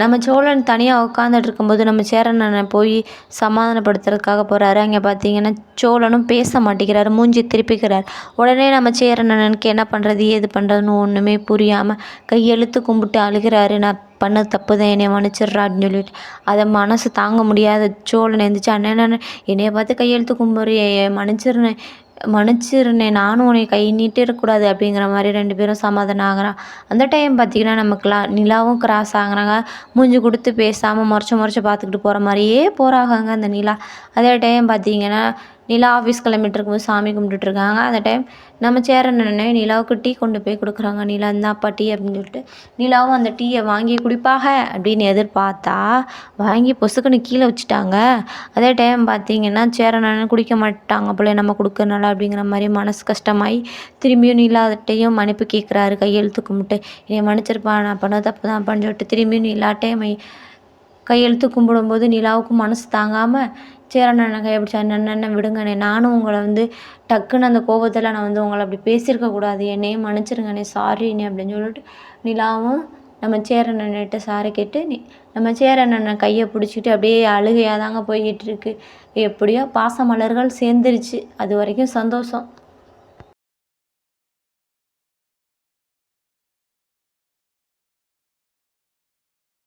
நம்ம சோழன் தனியாக உட்காந்துட்டு இருக்கும்போது நம்ம சேரன் அண்ணன் போய் சமாதானப்படுத்துறதுக்காக போகிறாரு. அங்கே பார்த்தீங்கன்னா சோழனும் பேச மாட்டேங்கிறாரு, மூஞ்சி திருப்பிக்கிறார். உடனே நம்ம சேரன் அண்ணனுக்கு என்ன பண்ணுறது ஏது பண்ணுறதுன்னு ஒன்றுமே புரியாமல் கையெழுத்து கும்பிட்டு அழுகிறாரு. நான் பண்ண தப்பு தான், என்னை மன்னிச்சிடுறா அப்படின்னு சொல்லிட்டு. அதை மனசு தாங்க முடியாத சோழன் எழுந்திரிச்சு, அண்ணன் என்னைய பார்த்து கையெழுத்து கும்பிட்றியே, மன்னிச்சிருண்ணே, நானும் உன்னை கை நீட்டிடக்கூடாது அப்படிங்கிற மாதிரி 2 பேரும் சமாதானம் ஆகுறான். அந்த டைம் பார்த்திங்கன்னா நமக்குலாம் நிலாவும் கிராஸ் ஆகுறாங்க. மூஞ்சி கொடுத்து பேசாமல் முறைச்சி பார்த்துக்கிட்டு போகிற மாதிரியே போகிறாங்க அந்த நிலா. அதே டைம் பார்த்திங்கன்னா நிலா ஆஃபீஸ் கிளம்பிட்டு இருக்கும்போது சாமி கும்பிட்டுட்ருக்காங்க. அந்த டைம் நம்ம சேரன் அண்ணனே நிலாவுக்கு டீ கொண்டு போய் கொடுக்குறாங்க. நிலா இந்தாப்பா டீ அப்படின்னு சொல்லிட்டு நிலாவும் அந்த டீயை வாங்கி குடிப்பாக அப்படின்னு எதிர்பார்த்தா வாங்கி பொசுக்குன்னு கீழே வச்சுட்டாங்க. அதே டைம் பார்த்திங்கன்னா சேரன் அண்ணன் குடிக்க மாட்டாங்க போல நம்ம கொடுக்கறனால அப்படிங்கிற மாதிரி மனசு கஷ்டமாகி திரும்பியும் நிலாட்டையும் மன்னிப்பு கேட்குறாரு கையெழுத்து கும்பிட்டு. என்னை மன்னிச்சிருப்பா, நான் பண்ண தப்பு தான் அப்படின்னு சொல்லிட்டு திரும்பியும் நிலாட்டையும் கையெழுத்து கும்பிடும்போது நிலாவுக்கும் மனசு தாங்காமல் சேரன் அண்ணன் கைப்பிடிச்சா, அண்ணன் விடுங்கண்ணே, நானும் உங்களை டக்குன்னு அந்த கோபத்தில் நான் உங்களை அப்படி பேசியிருக்கக்கூடாது, என்னையும் மன்னிச்சிருங்கண்ணே, சாரிண்ணே அப்படின்னு சொல்லிட்டு நிலாவும் நம்ம சேரன் அண்ணன்கிட்ட சாரி கேட்டு நம்ம சேரன் அண்ணன் கையை பிடிச்சிட்டு அப்படியே அழுகையாக தாங்க போய்கிட்டு இருக்கு. எப்படியோ பாச மலர்கள் சேர்ந்துருச்சு, அது வரைக்கும் சந்தோஷம்.